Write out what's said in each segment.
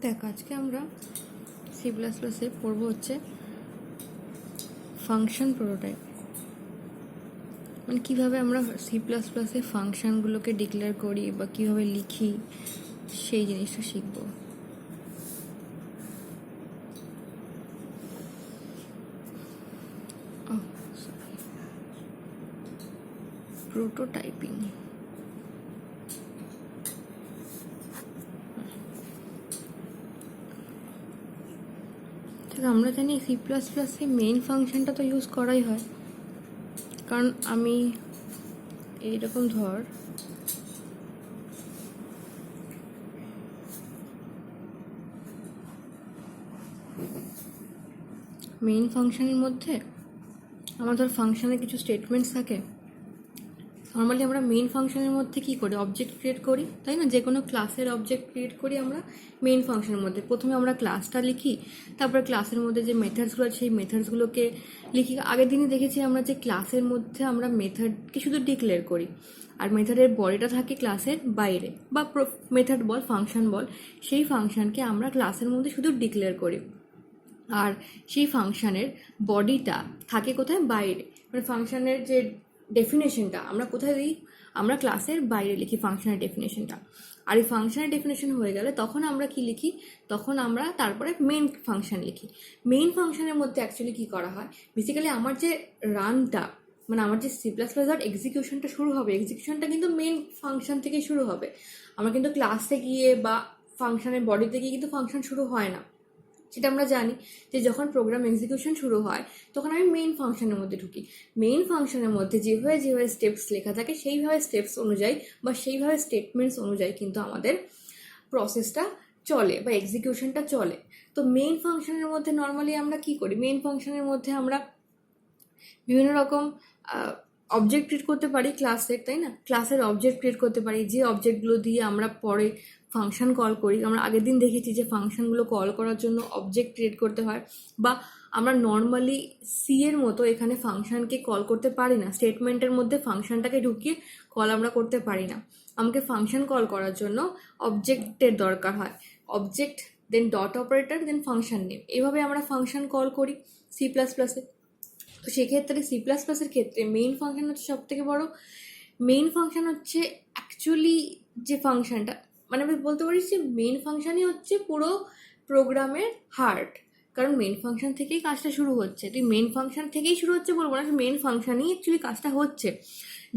দেখ, আজকে আমরা সি প্লাস প্লাসে পড়বো হচ্ছে ফাংশন প্রোটোটাইপ, মানে কীভাবে আমরা সি প্লাস প্লাসে ফাংশানগুলোকে ডিক্লেয়ার করি বা কীভাবে লিখি সেই জিনিসটা শিখবো। প্রোটোটাইপিং, আমরা জানি সি প্লাস প্লাসে মেইন ফাংশনটা তো ইউজ করাই হয়, কারণ আমি এইরকম ধর মেইন ফাংশনের মধ্যে আমার ধর ফাংশনের কিছু স্টেটমেন্টস থাকে। নর্মালি আমরা মেইন ফাংশনের মধ্যে কী করি, অবজেক্ট ক্রিয়েট করি, তাই না? যে কোনো ক্লাসের অবজেক্ট ক্রিয়েট করি আমরা মেইন ফাংশনের মধ্যে। প্রথমে আমরা ক্লাসটা লিখি, তারপরে ক্লাসের মধ্যে যে মেথডসগুলো আছে সেই মেথডসগুলোকে লিখি। আগের দিনই দেখেছি আমরা যে ক্লাসের মধ্যে আমরা মেথডকে শুধু ডিক্লেয়ার করি, আর মেথডের বডিটা থাকে ক্লাসের বাইরে, বা মেথড বল ফাংশন বল, সেই ফাংশনকে আমরা ক্লাসের মধ্যে শুধু ডিক্লেয়ার করি। আর সেই ফাংশনের বডিটা থাকে কোথায়? বাইরে। মানে ফাংশনের যে ডেফিনেশনটা আমরা কোথায় দিই? আমরা ক্লাসের বাইরে লিখি ফাংশনের ডেফিনেশনটা। আর এই ফাংশনের ডেফিনেশন হয়ে গেলে তখন আমরা কি লিখি? তখন আমরা তারপরে মেইন ফাংশন লিখি। মেইন ফাংশনের মধ্যে অ্যাকচুয়ালি কী করা হয়, বেসিক্যালি আমার যে রানটা, মানে আমার যে সি প্লাস প্লাস এক্সিকিউশনটা শুরু হবে, এক্সিকিউশনটা কিন্তু মেইন ফাংশন থেকে শুরু হবে। আমরা কিন্তু ক্লাসে গিয়ে বা ফাংশনের বডিতে গিয়ে কিন্তু ফাংশন শুরু হয় না। সেটা আমরা জানি যে যখন প্রোগ্রাম এক্সিকিউশন শুরু হয় তখন আমি মেইন ফাংশনের মধ্যে ঢুকি। মেইন ফাংশনের মধ্যে যেভাবে যেভাবে স্টেপস লেখা থাকে সেইভাবে স্টেপস অনুযায়ী বা সেইভাবে স্টেটমেন্টস অনুযায়ী কিন্তু আমাদের প্রসেসটা চলে বা এক্সিকিউশনটা চলে। তো মেইন ফাংশনের মধ্যে নর্মালি আমরা কি করি? মেইন ফাংশনের মধ্যে আমরা বিভিন্ন রকম অবজেক্ট ক্রিয়েট করতে পারি ক্লাসের, তাই না? ক্লাসের অবজেক্ট ক্রিয়েট করতে পারি, যে অবজেক্টগুলো দিয়ে আমরা পরে ফাংশন কল করি। আমরা আগের দিন দেখেছি যে ফাংশনগুলো কল করার জন্য অবজেক্ট ক্রিয়েট করতে হয়, বা আমরা নর্মালি সি এর মতো এখানে ফাংশনকে কল করতে পারি না। স্টেটমেন্টের মধ্যে ফাংশনটাকে ঢুকিয়ে কল আমরা করতে পারি না। আমাকে ফাংশন কল করার জন্য অবজেক্টের দরকার হয়। অবজেক্ট, দেন ডট অপারেটর, দেন ফাংশন নেম, এভাবে আমরা ফাংশন কল করি সি প্লাস প্লাসে। তো সেক্ষেত্রে সি প্লাস প্লাসের ক্ষেত্রে মেইন ফাংশন হচ্ছে সব থেকে বড়। মেইন ফাংশন হচ্ছে অ্যাকচুয়ালি যে ফাংশনটা, মানে আমি বলতে পারি যে মেইন ফাংশনই হচ্ছে পুরো প্রোগ্রামের হার্ট, কারণ মেইন ফাংশন থেকেই কাজটা শুরু হচ্ছে। তুই মেইন ফাংশন থেকেই শুরু হচ্ছে বলবো না, মেইন ফাংশনই অ্যাকচুয়ালি কাজটা হচ্ছে।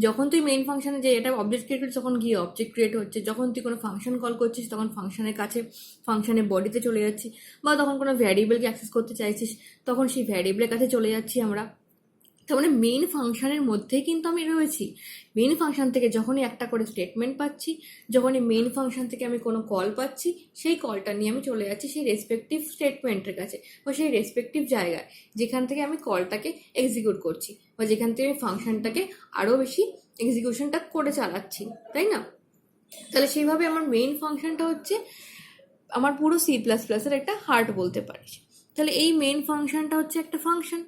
যখন তুই মেইন ফাংশনে যে এটা অবজেক্ট ক্রিয়েট করছিস তখন গিয়ে অবজেক্ট ক্রিয়েট হচ্ছে, যখন তুই কোনো ফাংশন কল করছিস তখন ফাংশনের কাছে ফাংশনের বডিতে চলে যাচ্ছি, বা তখন কোনো ভ্যারিয়েবলকে অ্যাক্সেস করতে চাইছিস তখন সেই ভ্যারিয়েবলের কাছে চলে যাচ্ছি আমরা। তার মানে মেইন ফাংশনের মধ্যেই কিন্তু আমি রয়েছি। মেইন ফাংশন থেকে যখনই একটা করে স্টেটমেন্ট পাচ্ছি, যখনই মেইন ফাংশন থেকে আমি কোনো কল পাচ্ছি, সেই কলটা নিয়ে আমি চলে যাচ্ছি সেই রেসপেক্টিভ স্টেটমেন্টের কাছে বা সেই রেসপেক্টিভ জায়গায় যেখান থেকে আমি কলটাকে এক্সিকিউট করছি, বা যেখান থেকে আমি ফাংশনটাকে আরও বেশি এক্সিকিউশনটা করে চালাচ্ছি, তাই না? তাহলে সেইভাবে আমার মেইন ফাংশনটা হচ্ছে আমার পুরো সি প্লাস প্লাসের একটা হার্ট বলতে পারিস। তাহলে এই মেইন ফাংশনটা হচ্ছে একটা ফাংশন।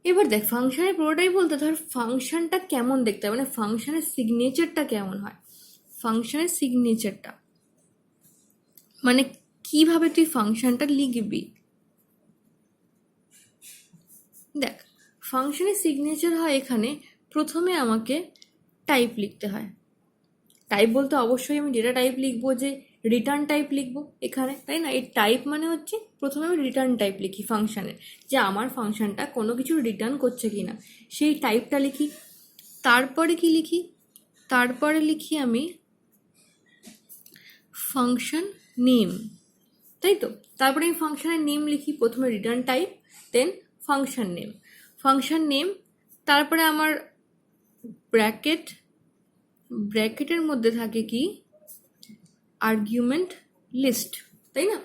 এবার দেখ, ফাংশনের পুরোটাই বলতে ধর ফাংশনটা কেমন দেখতে হয়, মানে ফাংশনের সিগনেচারটা কেমন হয়। ফাংশনের সিগনেচারটা মানে কিভাবে তুই ফাংশনটা লিখবি। দেখ, ফাংশনের সিগনেচার হয় এখানে প্রথমে আমাকে টাইপ লিখতে হয়। টাইপ বলতে অবশ্যই আমি ডেটা টাইপ লিখবো, যে রিটার্ন টাইপ লিখবো এখানে, তাই না? এই টাইপ মানে হচ্ছে প্রথমে আমি রিটার্ন টাইপ লিখি ফাংশনের, যে আমার ফাংশনটা কোনো কিছু রিটার্ন করছে কি না সেই টাইপটা লিখি। তারপরে কি লিখি? তারপরে লিখি আমি ফাংশন নেম, তাই তো? তারপরে আমি ফাংশনের নেম লিখি, প্রথমে রিটার্ন টাইপ, দেন ফাংশন নেম। ফাংশন নেম, তারপরে আমার ব্র্যাকেটের মধ্যে থাকে কি? আর্গুমেন্ট লিস্ট, তাই না?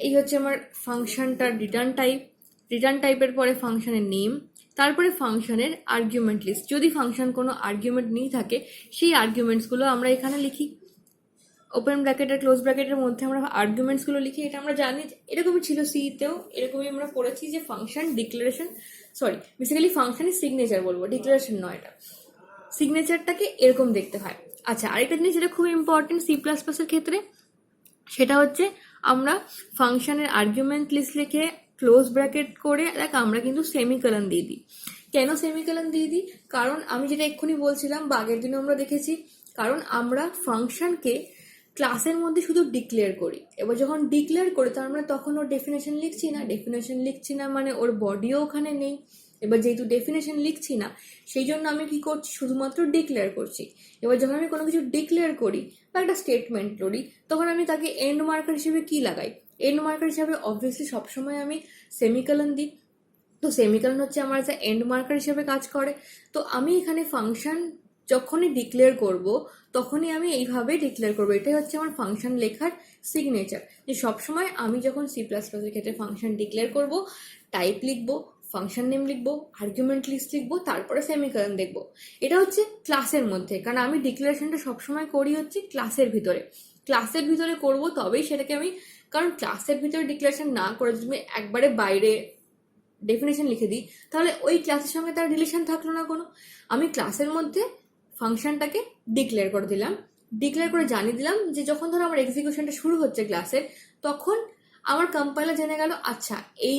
এই হচ্ছে আমার ফাংশনটার রিটার্ন টাইপ। রিটার্ন টাইপের পরে ফাংশনের নেম, তারপরে ফাংশনের আর্গুমেন্ট লিস্ট। যদি ফাংশন কোনো আর্গুমেন্ট নিয়ে থাকে সেই আর্গুমেন্টসগুলো আমরা এখানে লিখি। ওপেন ব্র্যাকেট আর ক্লোজ ব্র্যাকেটের মধ্যে আমরা আর্গুমেন্টসগুলো লিখি। এটা আমরা জানি, এরকমই ছিল সিতেও, এরকমই আমরা পড়েছি যে ফাংশন ডিক্লারেশন, বেসিক্যালি ফাংশনের সিগনেচার বলবো, ডিক্লারেশন নয়, এটা সিগনেচারটাকে এরকম দেখতে হয়। আচ্ছা, আরেকটা জিনিস যেটা খুব ইম্পর্টেন্ট সি প্লাস প্লাসের ক্ষেত্রে, সেটা হচ্ছে আমরা ফাংশনের আর্গুমেন্ট লিস্ট লিখে ক্লোজ ব্র্যাকেট করে দেখ আমরা কিন্তু সেমিকলন দিয়ে দিই। কেন সেমিকলন দিয়ে দিই? কারণ আমি যেটা এক্ষুনি বলছিলাম বা আগের দিনও আমরা দেখেছি, কারণ আমরা ফাংশনকে ক্লাসের মধ্যে শুধু ডিক্লেয়ার করি। এবার যখন ডিক্লেয়ার করি তার মানে তখন ওর ডেফিনেশন লিখছি না মানে ওর বডিও ওখানে নেই। এবার যেহেতু ডেফিনেশন লিখছি না সেই জন্য আমি কি করছি, শুধুমাত্র ডিক্লেয়ার করছি। এবার যখন আমি কোনো কিছু ডিক্লেয়ার করি বা একটা স্টেটমেন্ট করি তখন আমি তাকে এন্ড মার্কার হিসেবে কি লাগাই? এন্ড মার্কার হিসেবে অবভিয়াসলি সবসময় আমি সেমিকলন দিই। তো সেমিকলন হচ্ছে আমার যে এন্ড মার্কার হিসেবে কাজ করে। তো আমি এখানে ফাংশন যখনই ডিক্লেয়ার করব তখনই আমি এইভাবে ডিক্লেয়ার করবো। এটাই হচ্ছে আমার ফাংশন লেখার সিগনেচার, যে সবসময় আমি যখন সি প্লাস প্লাসের ক্ষেত্রে ফাংশন ডিক্লেয়ার করব টাইপ লিখবো, ফাংশন নেম লিখবো, আর্গুমেন্ট লিস্ট লিখবো, তারপরে সেমিকলন দেখবো। এটা হচ্ছে ক্লাসের মধ্যে, কারণ আমি ডিক্লারেশনটা সবসময় করি হচ্ছে ক্লাসের ভিতরে করব, তবেই সেটাকে আমি, কারণ ক্লাসের ভিতরে ডিক্লারেশন না করে যদি আমি একবারে বাইরে ডেফিনেশন লিখে দিই তাহলে ওই ক্লাসের সঙ্গে তার রিলেশন থাকলো না কোনো। আমি ক্লাসের মধ্যে ফাংশনটাকে ডিক্লেয়ার করে দিলাম, ডিক্লেয়ার করে জানিয়ে দিলাম যে যখন ধরো আমার এক্সিকিউশনটা শুরু হচ্ছে ক্লাসের, তখন আমার কম্পাইলার জেনে গেল আচ্ছা এই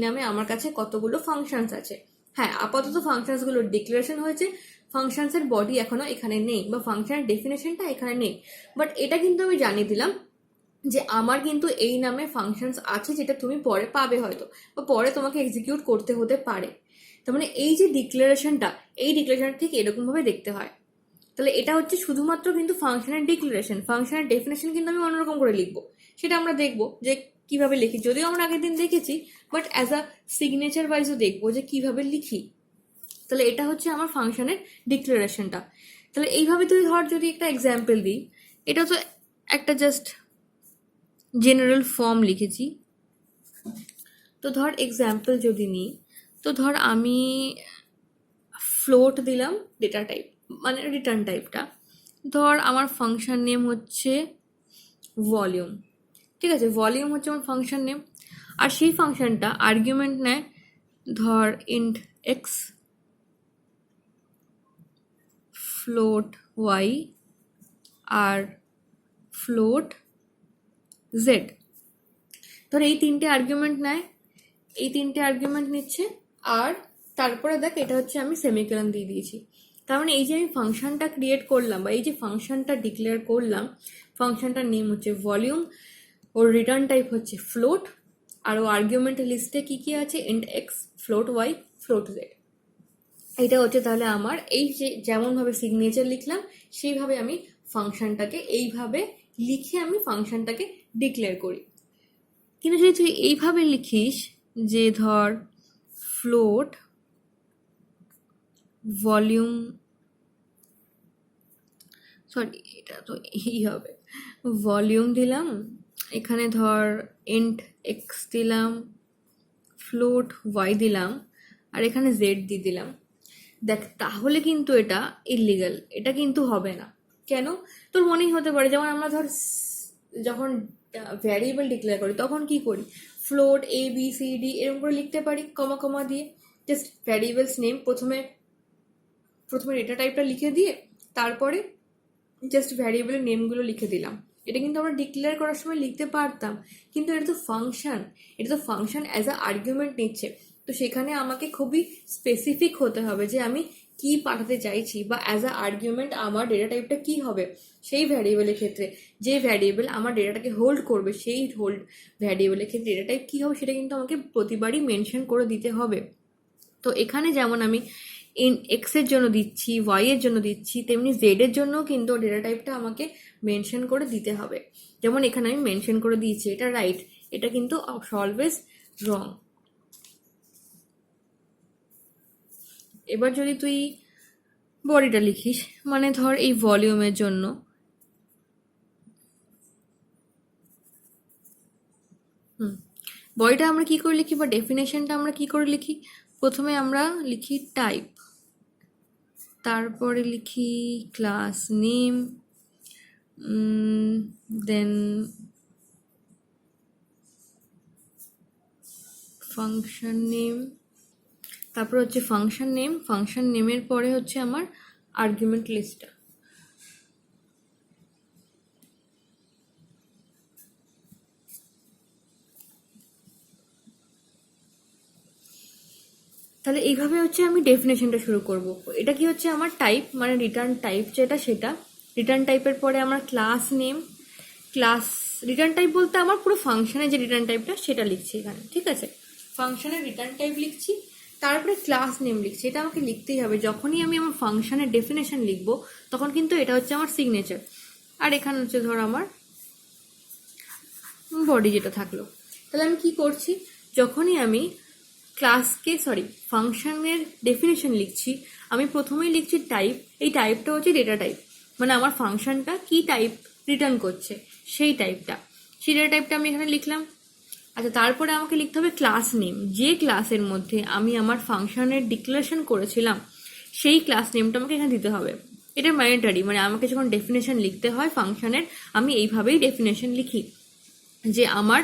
নামে আমার কাছে কতগুলো ফাংশনস আছে। হ্যাঁ, আপাতত ফাংশনসগুলোর ডিক্লারেশন হয়েছে, ফাংশনসের বডি এখনো এখানে নেই বা ফাংশনের ডেফিনেশনটা এখানে নেই, বাট এটা কিন্তু আমি জানিয়ে দিলাম যে আমার কিন্তু এই নামে ফাংশনস আছে যেটা তুমি পরে পাবে হয়তো, বা পরে তোমাকে এক্সিকিউট করতে হতে পারে। তার মানে এই যে ডিক্লারেশনটা, এই ডিক্লারেশনটা ঠিক এরকম ভাবে দেখতে হয়। তাহলে এটা হচ্ছে শুধুমাত্র কিন্তু ফাংশনের ডিক্লারেশন, ফাংশনের ডেফিনেশন কিন্তু আমি অন্যরকম করে লিখবো, সেটা আমরা দেখবো যে কিভাবে লিখি, যদিও আমরা আগের দিন দেখেছি, বাট অ্যাজ আ সিগনেচার ওয়াইজও দেখবো যে কিভাবে লিখি। তাহলে এটা হচ্ছে আমার ফাংশনের ডিক্লারেশনটা। তাহলে এইভাবে তুই ধর যদি একটা এক্সাম্পল দিই, এটা তো একটা জাস্ট জেনারেল ফর্ম লিখেছি। তো ধর এক্সাম্পল যদি নিই, তো ধর আমি ফ্লোট দিলাম ডেটা টাইপ, মানে রিটার্ন টাইপটা। ধর আমার ফাংশন নেম হচ্ছে ভলিউম, ঠিক আছে, ভলিউম হচ্ছে আমার ফাংশন নেম। আর সেই ফাংশনটা আর্গুমেন্ট নেয় ধর ইন্ট এক্স, ফ্লোট ওয়াই আর ফ্লোট জেড। ধর এই তিনটে আর্গুমেন্ট নেয়, এই তিনটে আর্গুমেন্ট নিচ্ছে, আর তারপরে দেখ এটা হচ্ছে আমি সেমিকলন দিয়ে দিয়েছি। তার মানে এই যে আমি ফাংশনটা ক্রিয়েট করলাম বা এই যে ফাংশনটা ডিক্লেয়ার করলাম, ফাংশনটার নেম হচ্ছে ভলিউম, ওর রিটার্ন টাইপ হচ্ছে ফ্লোট, আর ও আর্গুমেন্ট লিস্টে কি কি আছে int x, float y, float z. এইটা হচ্ছে তাহলে আমার এই যে যেমনভাবে সিগনেচার লিখলাম সেইভাবে আমি ফাংশনটাকে এইভাবে লিখে আমি ফাংশনটাকে ডিক্লেয়ার করি। কিন্তু যদি তুই এইভাবে লিখিস যে ধর ফ্লোট ভলিউম, সরি এটা তো এই হবে, ভলিউম দিলাম, এখানে ধর ইন্ট এক্স দিলাম, ফ্লোট ওয়াই দিলাম, আর এখানে জেড দিয়ে দিলাম, দেখ তাহলে কিন্তু এটা ইলিগাল, এটা কিন্তু হবে না। কেন? তোর মনেই হতে পারে যেমন আমরা ধর যখন ভ্যারিয়েবল ডিক্লেয়ার করি তখন কি করি, float A B C D এরকম করে লিখতে পারি কমা কমা দিয়ে, জাস্ট ভ্যারিয়েবলস নেম প্রথমে ডেটা টাইপটা লিখে দিয়ে তারপরে জাস্ট ভ্যারিয়েবলের নেমগুলো লিখে দিলাম। এটা কিন্তু আমরা ডিক্লেয়ার করার সময় লিখতে পারতাম, কিন্তু এটা তো ফাংশন অ্যাজ আ আর্গুমেন্ট নিচ্ছে। তো সেখানে আমাকে খুবই স্পেসিফিক হতে হবে যে আমি কি পাঠাতে চাইছি বা অ্যাজ আ আর্গুমেন্ট আমার ডেটা টাইপটা কি হবে। সেই ভ্যারিয়েবলের ক্ষেত্রে যে ভ্যারিয়েবল আমার ডেটাটাকে হোল্ড করবে সেই ভ্যারিয়েবলের ক্ষেত্রে ডেটা টাইপ কী হবে সেটা কিন্তু আমাকে প্রতিবারই মেনশন করে দিতে হবে। তো এখানে যেমন আমি এক্স এর জন্য দিচ্ছি, ওয়াই এর জন্য দিচ্ছি, তেমনি জেড এর জন্য কিন্তু ডেটা টাইপটা আমাকে মেনশন করে দিতে হবে। যেমন এখানে আমি মেনশন করে দিয়েছি, এটা রাইট, এটা কিন্তু অলওয়েজ রং। এবার যদি তুই বডিটা লিখিস, মানে ধর এই ভলিউমের জন্য বডিটা আমরা কি করে লিখি বা ডেফিনেশনটা আমরা কি করে লিখি, প্রথমে আমরা লিখি টাইপ, তারপরে লিখি ক্লাস নেম, দেন ফাংশন নেম, তারপর হচ্ছে ফাংশন নেমের পরে হচ্ছে আমার আর্গুমেন্ট লিস্টটা। তাহলে এইভাবে হচ্ছে আমি ডেফিনেশনটা শুরু করব। এটা কি হচ্ছে আমার টাইপ, মানে রিটার্ন টাইপ যেটা সেটা। রিটার্ন টাইপের পরে আমার class name, class return type বলতে আমার পুরো ফাংশনের যে রিটার্ন টাইপটা সেটা লিখছি এখানে, ঠিক আছে। ফাংশনের রিটার্ন টাইপ লিখছি, তারপরে ক্লাস নেম লিখছি। এটা আমাকে লিখতেই হবে, যখনই আমি আমার ফাংশনের ডেফিনেশন লিখবো তখন কিন্তু এটা হচ্ছে আমার সিগনেচার। আর এখানে হচ্ছে ধর আমার বডি যেটা থাকলো। তাহলে আমি কি করছি, যখনই আমি ফাংশনের ডেফিনেশন লিখছি, আমি প্রথমেই লিখছি টাইপ। এই টাইপটা হচ্ছে ডেটা টাইপ, মানে আমার ফাংশনটা কি টাইপ রিটার্ন করছে সেই টাইপটা, সেই ডেটা টাইপটা আমি এখানে লিখলাম। আচ্ছা, তারপরে আমাকে লিখতে হবে ক্লাস নেম, যে ক্লাসের মধ্যে আমি আমার ফাংশনের ডিক্লারেশন করেছিলাম সেই ক্লাস নেমটা আমাকে এখানে দিতে হবে। এটা ম্যান্ডেটরি, মানে আমাকে যখন ডেফিনেশন লিখতে হয় ফাংশনের, আমি এইভাবেই ডেফিনেশন লিখি যে আমার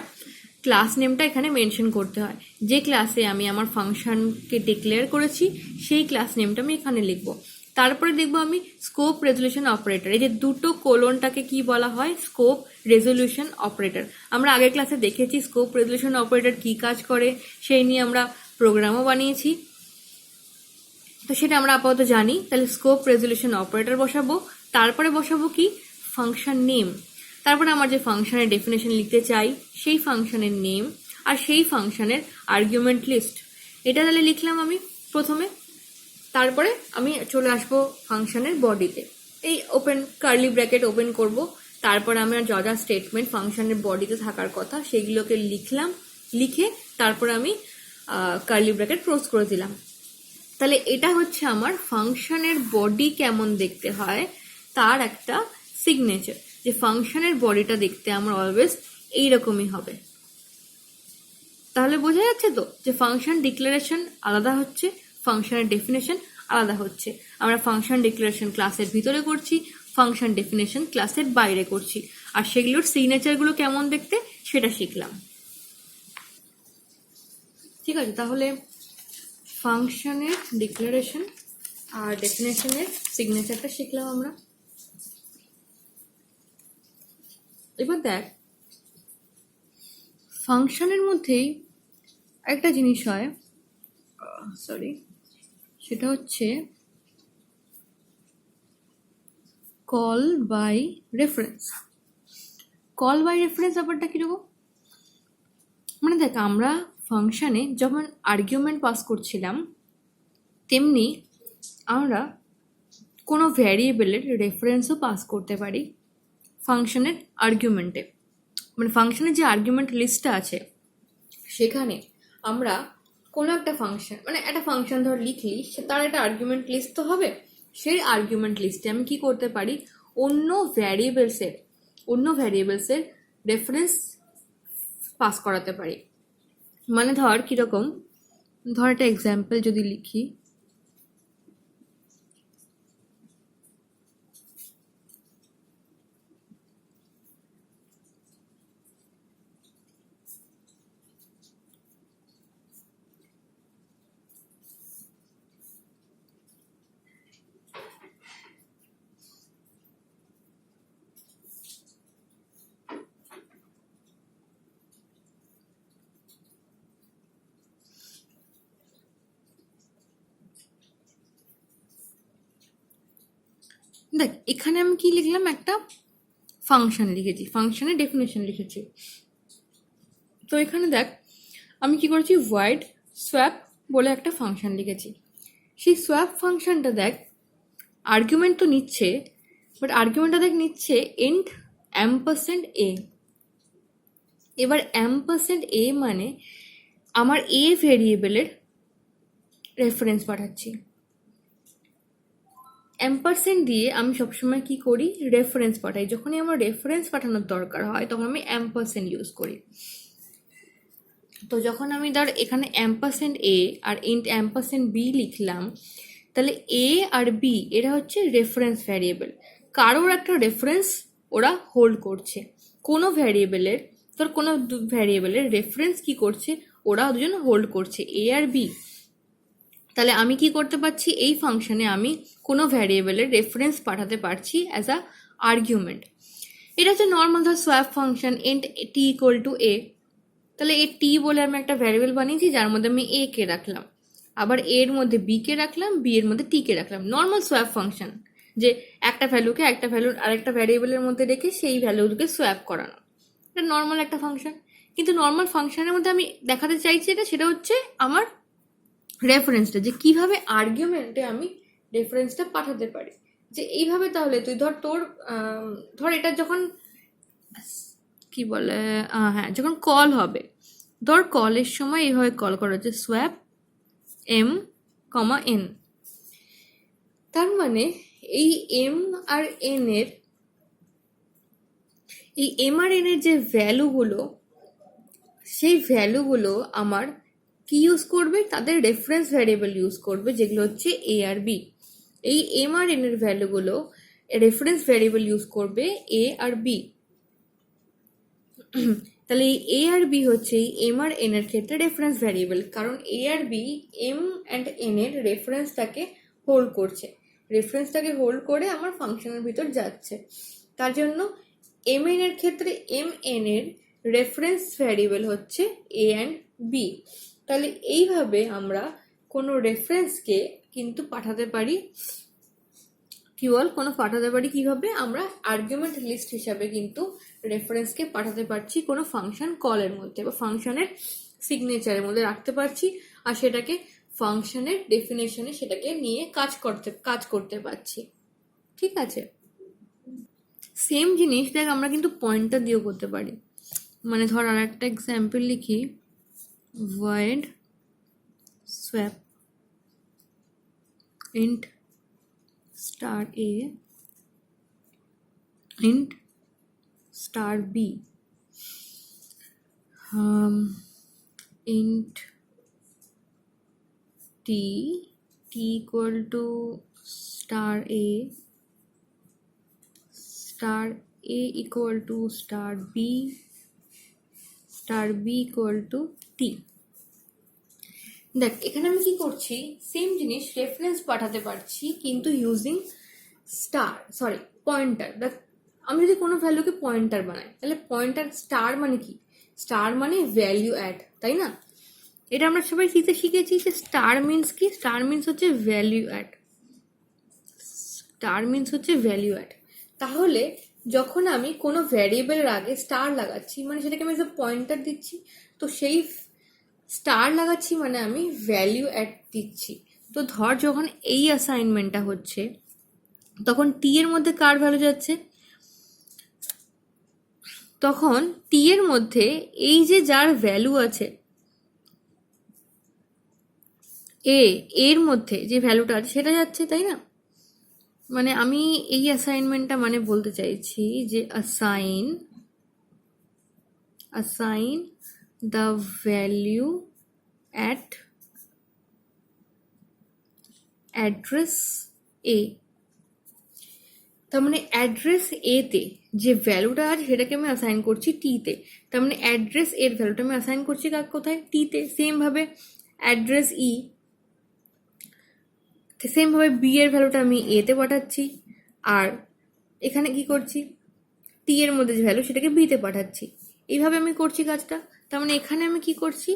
ক্লাস নেমটা এখানে মেনশন করতে হয়। যে ক্লাসে আমি আমার ফাংশনকে ডিক্লেয়ার করেছি সেই ক্লাস নেমটা আমি এখানে লিখবো। তারপরে দেখবো আমি স্কোপ রেজলিউশন অপারেটর, এই যে দুটো কোলনটাকে কি বলা হয়, স্কোপ রেজলিউশন অপারেটর। আমরা আগের ক্লাসে দেখেছি স্কোপ রেজলিউশন অপারেটর কি কাজ করে, সেই নিয়ে আমরা প্রোগ্রামও বানিয়েছি, তো সেটা আমরা আপাতত জানি। তাহলে স্কোপ রেজলিউশন অপারেটর বসাবো, তারপরে বসাবো কি ফাংশন নেম, তারপরে আমার যে ফাংশনের ডেফিনেশন লিখতে চাই সেই ফাংশনের নেম আর সেই ফাংশনের আর্গুমেন্ট লিস্ট, এটা তাহলে লিখলাম আমি প্রথমে। তারপরে আমি চলে আসবো ফাংশনের বডিতে, এই ওপেন কার্লি ব্র্যাকেট ওপেন করব, তারপরে আমি যা যা স্টেটমেন্ট ফাংশনের বডিতে থাকার কথা সেগুলোকে লিখলাম, লিখে তারপরে আমি কার্লি ব্র্যাকেট ক্লোজ করে দিলাম। তাহলে এটা হচ্ছে আমার ফাংশনের বডি কেমন দেখতে হয় তার একটা সিগনেচার, যে ফাংশনের বডিটা দেখতে আমার অলওয়েজ এইরকমই হবে। তাহলে বোঝা যাচ্ছে তো যে ফাংশন ডিক্লারেশন আলাদা হচ্ছে, ফাংশনের ডেফিনেশন আলাদা হচ্ছে। আমরা ফাংশন ডিক্লারেশন ক্লাসের ভিতরে করছি, ফাংশন ডেফিনেশন ক্লাসের বাইরে করছি, আর সেগুলোর সিগনেচারগুলো কেমন দেখতে সেটা শিখলাম, ঠিক আছে। তাহলে ফাংশনের ডিক্লারেশন আর ডেফিনেশনের সিগনেচারটা শিখলাম আমরা। এবার দেখ, ফাংশনের মধ্যেই একটা জিনিস হয়, সেটা হচ্ছে call by reference. Call by reference ব্যাপারটা কিরকম, মানে দেখ আমরা ফাংশনে যখন আর্গুমেন্ট পাস করছিলাম তেমনি আমরা কোনো ভ্যারিয়েবলের রেফারেন্সও পাস করতে পারি ফাংশনের আর্গুমেন্টে। মানে ফাংশনের যে আর্গুমেন্ট লিস্টটা আছে সেখানে আমরা কোনো একটা ফাংশন, মানে একটা ফাংশন ধর লিখলি, তার একটা আর্গুমেন্ট লিস্ট তো হবে, সেই আর্গুমেন্ট লিস্টে আমি কি করতে পারি অন্য ভ্যারিয়েবলসের রেফারেন্স পাস করাতে পারি। মানে ধর কিরকম, ধর একটা এক্সাম্পল যদি লিখি, দেখ এখানে আমি কি লিখলাম, একটা ফাংশন লিখেছি, ফাংশনের ডেফিনেশন লিখেছি। তো এখানে দেখ আমি কি করেছি, void swap বলে একটা ফাংশন লিখেছি। সেই সোয়াপ ফাংশনটা দেখ আর্গুমেন্ট তো নিচ্ছে, বাট আর্গুমেন্টটা দেখ নিচ্ছে এন্ড $a। এবার $a মানে আমার এ ভেরিয়েবলের রেফারেন্স পাঠাচ্ছি। অ্যাম্পারসেন্ট দিয়ে আমি সবসময় কি করি, রেফারেন্স পাঠাই। যখনই আমার রেফারেন্স পাঠানোর দরকার হয় তখন আমি অ্যাম্পারসেন্ট ইউজ করি। তো যখন আমি ধর এখানে $a আর ইন্ট $b লিখলাম, তাহলে এ আর বি এরা হচ্ছে রেফারেন্স ভ্যারিয়েবল, কারোর একটা রেফারেন্স ওরা হোল্ড করছে। কোনো ভ্যারিয়েবলের রেফারেন্স কি করছে, ওরা দুজন হোল্ড করছে, এ আর বি। তাহলে আমি কি করতে পারছি, এই ফাংশনে আমি কোনো ভ্যারিয়েবলের রেফারেন্স পাঠাতে পারছি অ্যাজ আ আর্গুমেন্ট। এটা হচ্ছে নর্মাল ধর swap function, and T equal to A. তাহলে এই টি বলে আমি একটা ভ্যারিয়েবল বানিয়েছি যার মধ্যে আমি এ কে রাখলাম, আবার এর মধ্যে বি কে রাখলাম, বি এর মধ্যে টি কে রাখলাম। নর্মাল সোয়াপ ফাংশন, যে একটা ভ্যালুকে একটা ভ্যালুর আরেকটা ভ্যারিয়েবলের মধ্যে রেখে সেই ভ্যালুকে সোয়াপ করানো, এটা নর্মাল একটা ফাংশন। কিন্তু নর্মাল ফাংশনের মধ্যে আমি দেখাতে চাইছি সেটা হচ্ছে আমার রেফারেন্সটা, যে কিভাবে আর্গুমেন্টে আমি রেফারেন্সটা পাঠাতে পারি। যে এইভাবে তাহলে তুই ধর এটা যখন কি বলে, হ্যাঁ, যখন কল হবে, ধর কলের সময় এইভাবে কল করা হচ্ছে সোয়াপ এম কমা এন। তার মানে এই এম আর এন এর যে ভ্যালুগুলো, সেই ভ্যালুগুলো আমার কি ইউজ করবে, তাদের রেফারেন্স ভ্যারিয়েবল ইউজ করবে, যেগুলো হচ্ছে এ আর বি। এই এম আর এন এর ভ্যালুগুলো রেফারেন্স ভ্যারিয়েবল ইউজ করবে এ আর বি। তাহলে এই এ আর বি হচ্ছে এই এম আর এন এর ক্ষেত্রে রেফারেন্স ভ্যারিয়েবল, কারণ এ আর বি এম অ্যান্ড এন এর রেফারেন্সটাকে হোল্ড করছে, রেফারেন্সটাকে হোল্ড করে আমার ফাংশনের ভিতর যাচ্ছে। তার জন্য এম এন এর ক্ষেত্রে এম এন এর রেফারেন্স ভ্যারিয়েবল হচ্ছে এ অ্যান্ড বি। তাহলে এইভাবে আমরা কোনো রেফারেন্সকে কিন্তু পাঠাতে পারি, কিভাবে আমরা আর্গুমেন্ট লিস্ট হিসাবে কিন্তু রেফারেন্সকে পাঠাতে পারছি কোনো ফাংশন কলের মধ্যে বা ফাংশনের সিগনেচারের মধ্যে রাখতে পারছি, আর সেটাকে ফাংশনের ডেফিনেশনে সেটাকে নিয়ে কাজ করতে পারছি। ঠিক আছে, সেম জিনিস দেখ আমরা কিন্তু পয়েন্টার দিয়েও করতে পারি। মানে ধর আর একটা এক্সাম্পল লিখি, void swap int star a int star b int t equal to star a equal to star b equal to t। দেখ এখানে আমি কি করছি, সেম জিনিস রেফারেন্স পাঠাতে পারছি কিন্তু ইউজিং পয়েন্টার। দেখ আমি যদি কোনো ভ্যালুকে পয়েন্টার বানাই, তাহলে পয়েন্টার স্টার মানে কি, স্টার মানে ভ্যালু অ্যাড, তাই না? এটা আমরা সবাই শিখেছি যে স্টার মিনস কি, স্টার মিনস হচ্ছে ভ্যালু অ্যাড। তাহলে যখন আমি কোনো ভ্যারিয়েবলের আগে স্টার লাগাচ্ছি মানে সেটাকে আমি পয়েন্টার দিচ্ছি, তো সেই স্টার লাগাচ্ছি মানে আমি ভ্যালু অ্যাড দিচ্ছি। তো ধর যখন এই অ্যাসাইনমেন্টটা হচ্ছে তখন টি এর মধ্যে কার ভ্যালু যাচ্ছে, তখন টি এর মধ্যে এই যে যার ভ্যালু আছে এর মধ্যে যে ভ্যালুটা আছে সেটা যাচ্ছে, তাই না? মানে আমি এই অ্যাসাইনমেন্টটা মানে বলতে চাইছি যে assign the value at address a। তার মানে অ্যাড্রেস এ তে যে ভ্যালুটা আছে সেটাকে আমি অ্যাসাইন করছি টি তে। তার মানে অ্যাড্রেস এর ভ্যালুটা আমি অ্যাসাইন করছি কোথায়, টি তে। সেম ভাবে অ্যাড্রেস বি এর ভ্যালুটা আমি এ তে পাঠাচ্ছি, আর এখানে কি করছি, টি এর মধ্যে যে ভ্যালু সেটাকে বি তে পাঠাচ্ছি। এইভাবে আমি করছি কাজটা। তার মানে এখানে আমি কি করছি,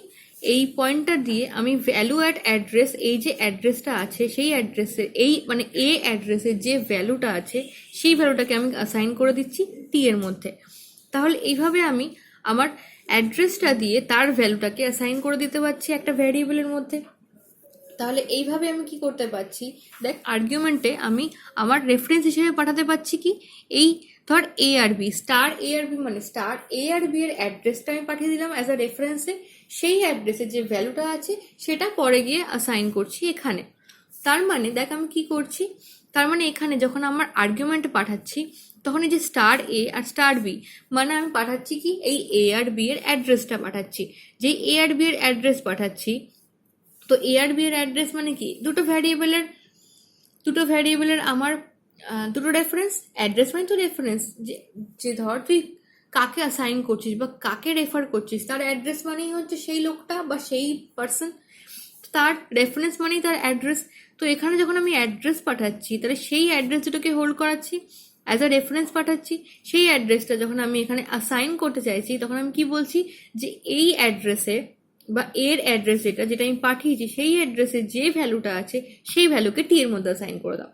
এই পয়েন্টার দিয়ে আমি ভ্যালু অ্যাট অ্যাড্রেস, এই যে অ্যাড্রেসটা আছে সেই অ্যাড্রেসের মানে এ অ্যাড্রেসের যে ভ্যালুটা আছে সেই ভ্যালুটাকে আমি অ্যাসাইন করে দিচ্ছি টি এর মধ্যে। তাহলে এইভাবে আমি আমার অ্যাড্রেসটা দিয়ে তার ভ্যালুটাকে অ্যাসাইন করে দিতে পারছি একটা ভ্যারিয়েবলের মধ্যে। তাহলে এইভাবে আমি কি করতে পারছি, দেখ আর্গুমেন্টে আমি আমার রেফারেন্স হিসেবে পাঠাতে পারছি কি, এই ধর এ আর বি, স্টার এ আর বি মানে স্টার এ আর বি এর অ্যাড্রেসটা আমি পাঠিয়ে দিলাম অ্যাজ আ রেফারেন্সে, সেই অ্যাড্রেসে যে ভ্যালুটা আছে সেটা পরে গিয়ে অ্যাসাইন করছি এখানে। তার মানে দেখ আমি কি করছি, তার মানে এখানে যখন আমার আর্গুমেন্ট পাঠাচ্ছি তখন এই যে স্টার এ আর স্টার বি মানে আমি পাঠাচ্ছি কি, এই এ আর বি এর অ্যাড্রেসটা পাঠাচ্ছি। যেই এ আর বি এর অ্যাড্রেস পাঠাচ্ছি, তো এ আর বি এর অ্যাড্রেস মানে কি, দুটো ভ্যারিয়েবলের আমার দুটো রেফারেন্স। অ্যাড্রেস মানে তো রেফারেন্স, যে ধর তুই কাকে অ্যাসাইন করছিস বা কাকে রেফার করছিস তার অ্যাড্রেস মানেই হচ্ছে সেই লোকটা বা সেই পার্সন, তার রেফারেন্স মানেই তার অ্যাড্রেস। তো এখানে যখন আমি অ্যাড্রেস পাঠাচ্ছি তাহলে সেই অ্যাড্রেস দুটোকে হোল্ড করাচ্ছি, অ্যাজ আ রেফারেন্স পাঠাচ্ছি। সেই অ্যাড্রেসটা যখন আমি এখানে অ্যাসাইন করতে চাইছি তখন আমি কি বলছি, যে এই অ্যাড্রেসে বা এর অ্যাড্রেস যেটা আমি পাঠিয়েছি সেই অ্যাড্রেসে যে ভ্যালুটা আছে সেই ভ্যালুকে টি এর মধ্যে অ্যাসাইন করে দাও।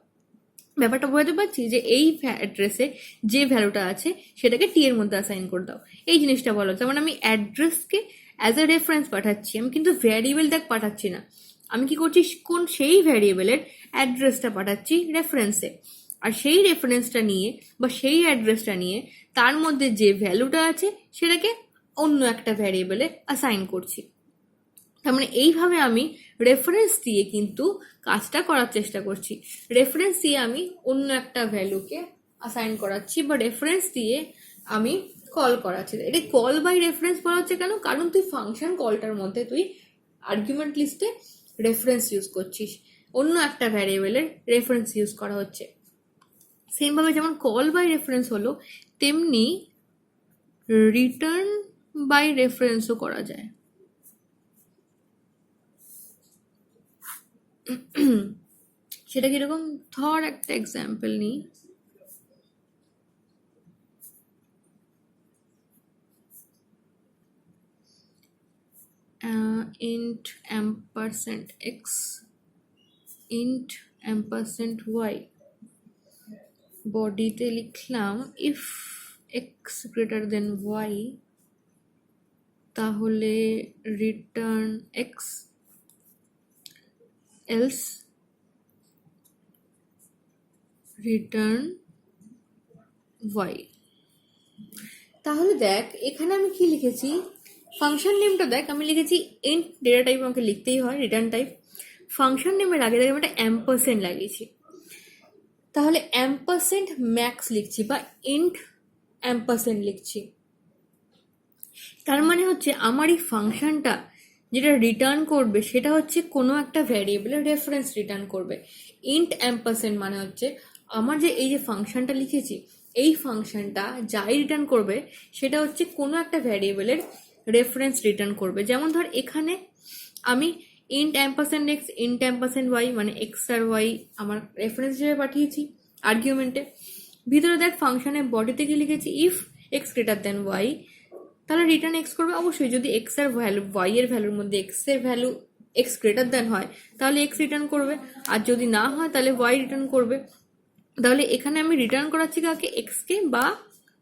ব্যাপারটা বোঝাতে পারছি যে এই অ্যাড্রেসে যে ভ্যালুটা আছে সেটাকে টি এর মধ্যে অ্যাসাইন করে দাও, এই জিনিসটা বলো। যেমন আমি অ্যাড্রেসকে অ্যাজ এ রেফারেন্স পাঠাচ্ছি, আমি কিন্তু ভ্যারিয়েবল দেখ পাঠাচ্ছি না, আমি কি করছি কোন সেই ভ্যারিয়েবলের অ্যাড্রেসটা পাঠাচ্ছি রেফারেন্সে, আর সেই রেফারেন্সটা নিয়ে বা সেই অ্যাড্রেসটা নিয়ে তার মধ্যে যে ভ্যালুটা আছে সেটাকে অন্য একটা ভ্যারিয়েবলে অ্যাসাইন করছি। তার মানে এইভাবে আমি রেফারেন্স দিয়ে কিন্তু কাজটা করার চেষ্টা করছি। রেফারেন্স দিয়ে আমি অন্য একটা ভ্যালুকে অ্যাসাইন করাচ্ছি বা রেফারেন্স দিয়ে আমি কল করাচ্ছি। এটা কল বাই রেফারেন্স বলা হচ্ছে কেন? কারণ তুই ফাংশন কলটার মধ্যে তুই আর্গুমেন্ট লিস্টে রেফারেন্স ইউজ করছিস, অন্য একটা ভ্যারিয়েবলের রেফারেন্স ইউজ করা হচ্ছে। সেমভাবে যেমন কল বাই রেফারেন্স হলো, তেমনি রিটার্ন বাই রেফারেন্সও করা যায়। সেটা কিরকম? ধর একটা এক্সাম্পল নিই। int ampersand x int ampersand y, বডিতে লিখলাম if x greater than y তাহলে return x, else return y। তাহলে দেখ এখানে আমি কি লিখেছি, ফাংশন নেমটা দেখ আমি লিখেছি ইন্ট, ডেটা টাইপ আমাকে লিখতেই হয় রিটার্ন টাইপ। ফাংশন নেমের আগে দেখ আমি একটা অ্যাম্পারসেন্ট লাগিয়েছি, তাহলে অ্যাম্পারসেন্ট ম্যাক্স লিখছি বা ইন্ট অ্যাম্পারসেন্ট লিখছি। তার মানে হচ্ছে আমার এই ফাংশনটা যেটা রিটার্ন করবে সেটা হচ্ছে কোনো একটা ভ্যারিয়েবলের রেফারেন্স রিটার্ন করবে। ইন্ট অ্যাম্পারসেন্ট মানে হচ্ছে আমার যে এই যে ফাংশনটা লিখেছি এই ফাংশনটা যাই রিটার্ন করবে সেটা হচ্ছে কোনো একটা ভ্যারিয়েবলের রেফারেন্স রিটার্ন করবে। যেমন ধর এখানে আমি int ampersand x int ampersand y মানে এক্স আর ওয়াই আমার রেফারেন্স হিসেবে পাঠিয়েছি আর্গুমেন্টে। ভিতরে দেখ ফাংশনের বডিতে কি লিখেছি if x greater then y, তাহলে রিটার্ন এক্স করবে অবশ্যই। যদি এক্স এর ভ্যালু ওয়াই এর ভ্যালুর মধ্যে এক্স এর ভ্যালু এক্স গ্রেটার দেন হয় তাহলে এক্স রিটার্ন করবে, আর যদি না হয় তাহলে ওয়াই রিটার্ন করবে। তাহলে এখানে আমি রিটার্ন করাচ্ছি কাকে? এক্সকে বা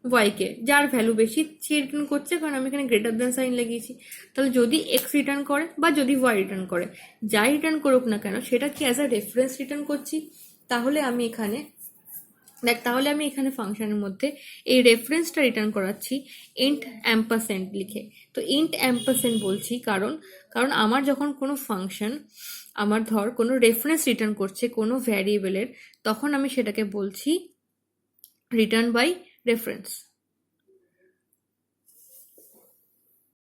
ওয়াইকে, যার ভ্যালু বেশি সে রিটার্ন করছে, কারণ আমি এখানে গ্রেটার দেন সাইন লাগিয়েছি। তাহলে যদি এক্স রিটার্ন করে বা যদি ওয়াই রিটার্ন করে, যাই রিটার্ন করুক না কেন সেটা কি অ্যাজ আ রেফারেন্স রিটার্ন করছি। তাহলে আমি এখানে ফাংশনের মধ্যে এই রেফারেন্সটা রিটার্ন করাচ্ছি ইন্ট অ্যাম্পারসেন্ট লিখে। তো ইন্ট অ্যাম্পারসেন্ট বলছি কারণ আমার যখন কোনো ফাংশন আমার ধর কোনো রেফারেন্স রিটার্ন করছে কোনো ভ্যারিয়েবলের, তখন আমি সেটাকে বলছি রিটার্ন বাই রেফারেন্স।